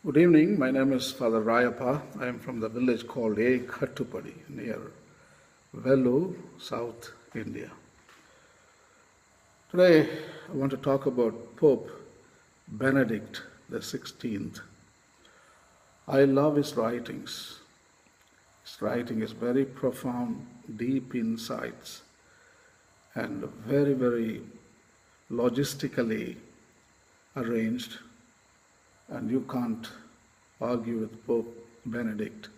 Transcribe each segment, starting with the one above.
Good evening. My name is Father Rayappa. I am from the village called Kattupadi near Belluno, South India. Today I want to talk about Pope Benedict XVI. I love his writings. His writing is very profound, deep insights, and very, very logistically arranged, and you can't argue with Pope Benedict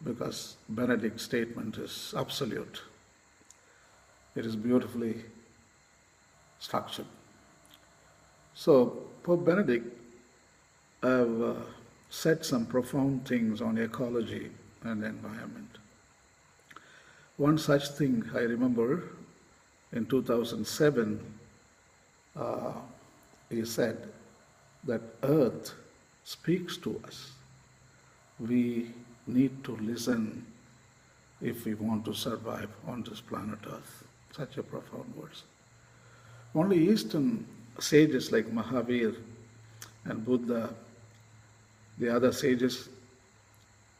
because Benedict's statement is absolute. It is beautifully structured. So Pope Benedict have said some profound things on ecology and environment. One such thing I remember in 2007, he said that Earth speaks to us. We need to listen if we want to survive on this planet Earth. Such a profound words. Only Eastern sages like Mahavir and Buddha, the other sages,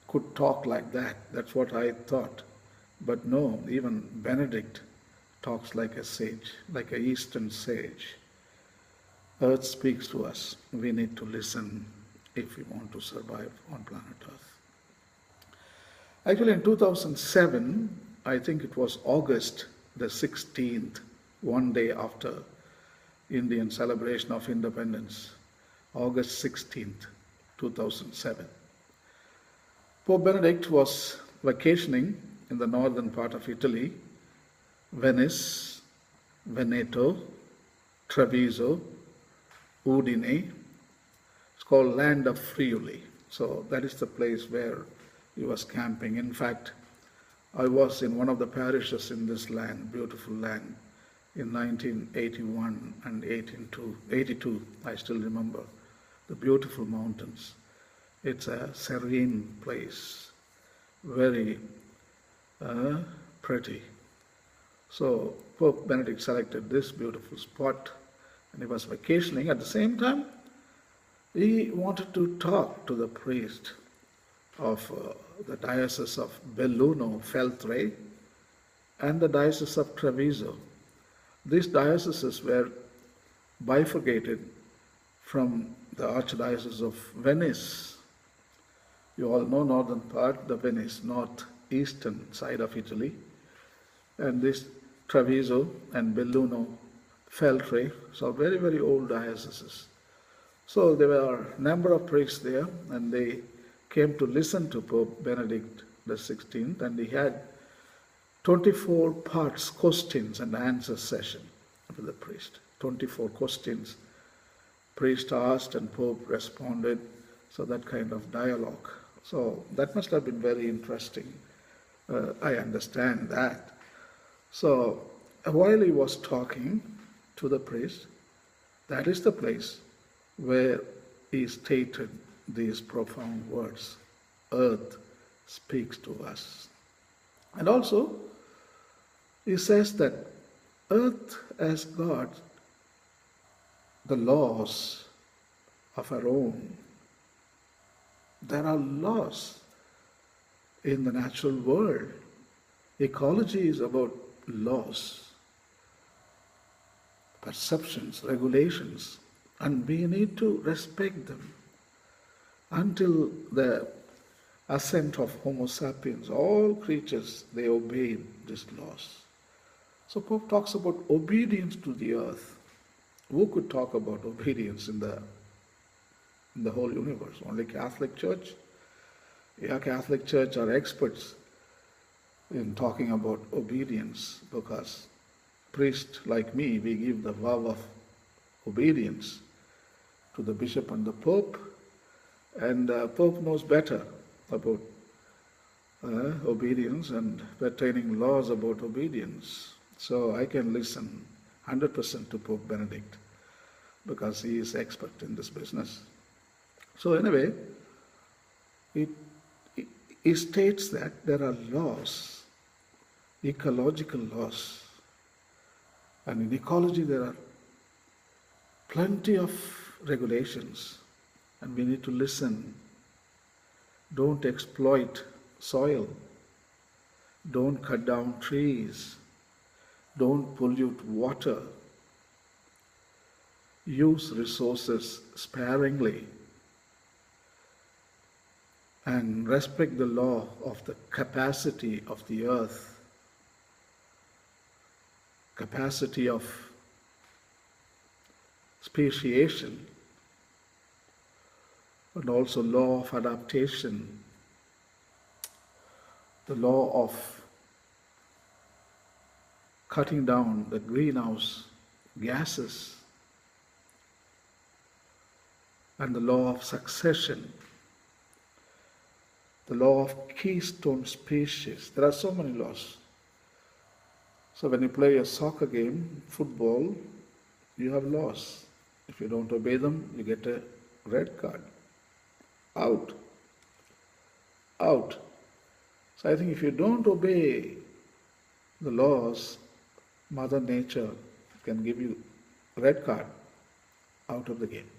could talk like that. That's what I thought. But no, even Benedict talks like a sage, like an Eastern sage. Earth speaks to us. We need to listen if we want to survive on planet Earth. Actually, in 2007, I think it was August the 16th, one day after Indian celebration of independence, August 16th, 2007. Pope Benedict was vacationing in the northern part of Italy, Venice, Veneto, Treviso, Udine. It's called Land of Friuli. So that is the place where he was camping. In fact, I was in one of the parishes in this land, beautiful land, in 1981 and 1882. I still remember the beautiful mountains. It's a serene place, very pretty. So Pope Benedict selected this beautiful spot and he was vacationing. At the same time, he wanted to talk to the priest of the diocese of Belluno, Feltre, and the diocese of Treviso. These dioceses were bifurcated from the Archdiocese of Venice. You all know northern part, the Venice, northeastern side of Italy, and this Treviso and Belluno, Feltre, so very, very old dioceses. So there were a number of priests there, and they came to listen to Pope Benedict XVI, and he had 24 parts, questions and answer session with the priest. 24 questions. Priest asked and Pope responded, so that kind of dialogue. So that must have been very interesting. I understand that. So while he was talking to the priest, that is the place where he stated these profound words. Earth speaks to us. And also, he says that Earth has got the laws of her own. There are laws in the natural world. Ecology is about laws, perceptions, regulations, and we need to respect them. Until the ascent of Homo sapiens, all creatures, they obeyed these laws. So Pope talks about obedience to the earth. Who could talk about obedience in the whole universe? Only Catholic Church? Yeah, Catholic Church are experts in talking about obedience because priests like me, we give the vow of obedience to the bishop and the pope, and Pope knows better about obedience and pertaining laws about obedience. So I can listen 100% to Pope Benedict because he is expert in this business. So anyway, he states that there are laws, ecological laws, and in ecology there are plenty of regulations and we need to listen. Don't exploit soil. Don't cut down trees. Don't pollute water. Use resources sparingly and respect the law of the capacity of the earth, capacity of speciation, and also law of adaptation, the law of cutting down the greenhouse gases, and the law of succession, the law of keystone species. There are so many laws. So when you play a soccer game, football, you have laws. If you don't obey them, you get a red card. Out. Out. So I think if you don't obey the laws, Mother Nature can give you a red card, out of the game.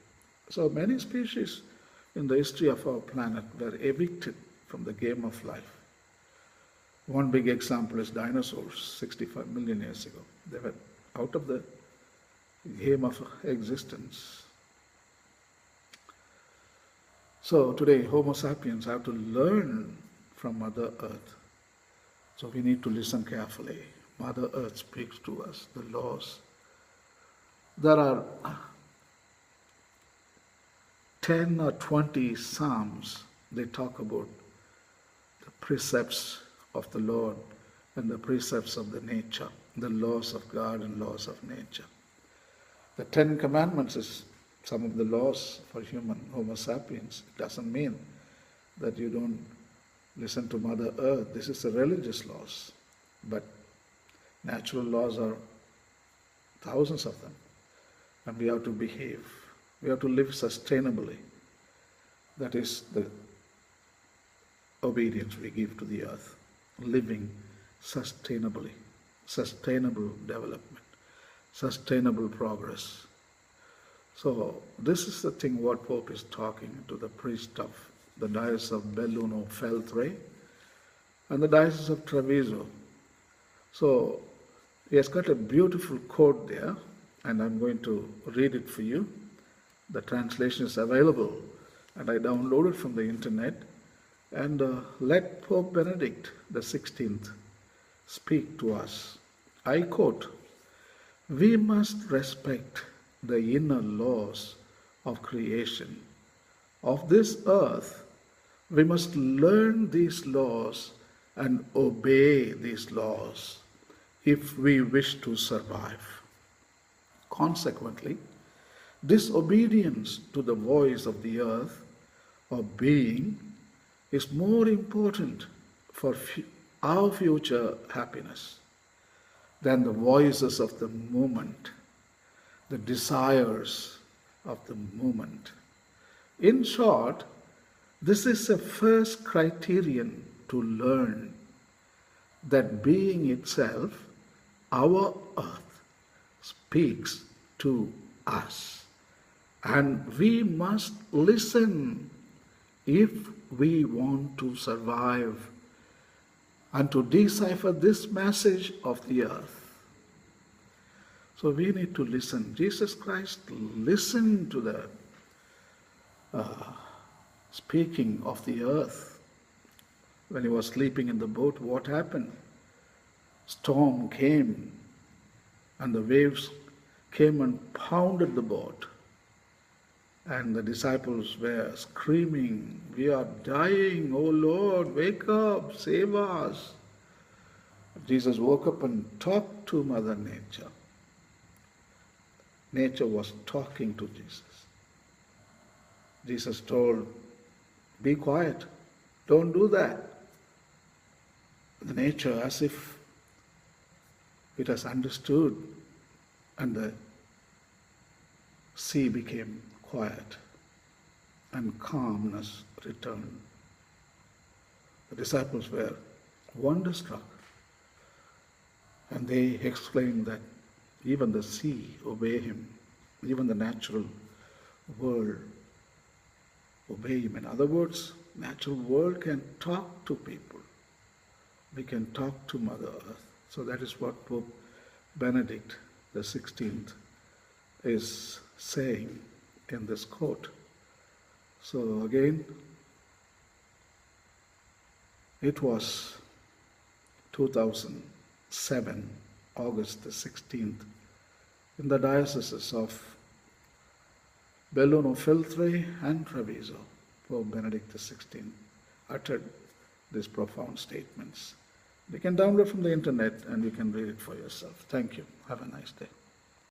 So many species in the history of our planet were evicted from the game of life. One big example is dinosaurs, 65 million years ago. They were out of the game of existence. So today, Homo sapiens have to learn from Mother Earth. So we need to listen carefully. Mother Earth speaks to us, the laws. There are 10 or 20 Psalms. They talk about the precepts of the Lord and the precepts of the nature, the laws of God and laws of nature. The 10 Commandments is some of the laws for human, Homo sapiens. It doesn't mean that you don't listen to Mother Earth. This is the religious laws. But natural laws are thousands of them. And we have to behave. We have to live sustainably. That is the obedience we give to the earth. Living sustainably. Sustainable development. Sustainable progress. So this is the thing what Pope is talking to the priest of the diocese of Belluno, Feltre, and the diocese of Treviso. So he has got a beautiful quote there, and I'm going to read it for you. The translation is available, and I downloaded from the internet. And let Pope Benedict XVI speak to us. I quote, "We must respect the inner laws of creation. Of this earth, we must learn these laws and obey these laws if we wish to survive. Consequently, disobedience to the voice of the earth or being is more important for our future happiness than the voices of the moment, the desires of the moment. In short, this is a first criterion to learn that being itself, our earth, speaks to us, and we must listen if we want to survive and to decipher this message of the earth." So we need to listen. Jesus Christ listened to the speaking of the earth. When he was sleeping in the boat, what happened? Storm came, and the waves came and pounded the boat. And the disciples were screaming, "We are dying, oh Lord, wake up, save us." Jesus woke up and talked to Mother Nature. Nature was talking to Jesus. Jesus told, "Be quiet, don't do that." The nature, as if it has understood, and the sea became quiet and calmness returned. The disciples were wonderstruck, and they exclaimed that even the sea obey him, even the natural world obey Him. In other words, natural world can talk to people. We can talk to Mother Earth. So that is what Pope Benedict XVI is saying in this quote. So again, it was 2007, August the 16th, in the dioceses of Belluno, Feltre and Treviso, Pope Benedict XVI uttered these profound statements. You can download from the internet and you can read it for yourself. Thank you. Have a nice day.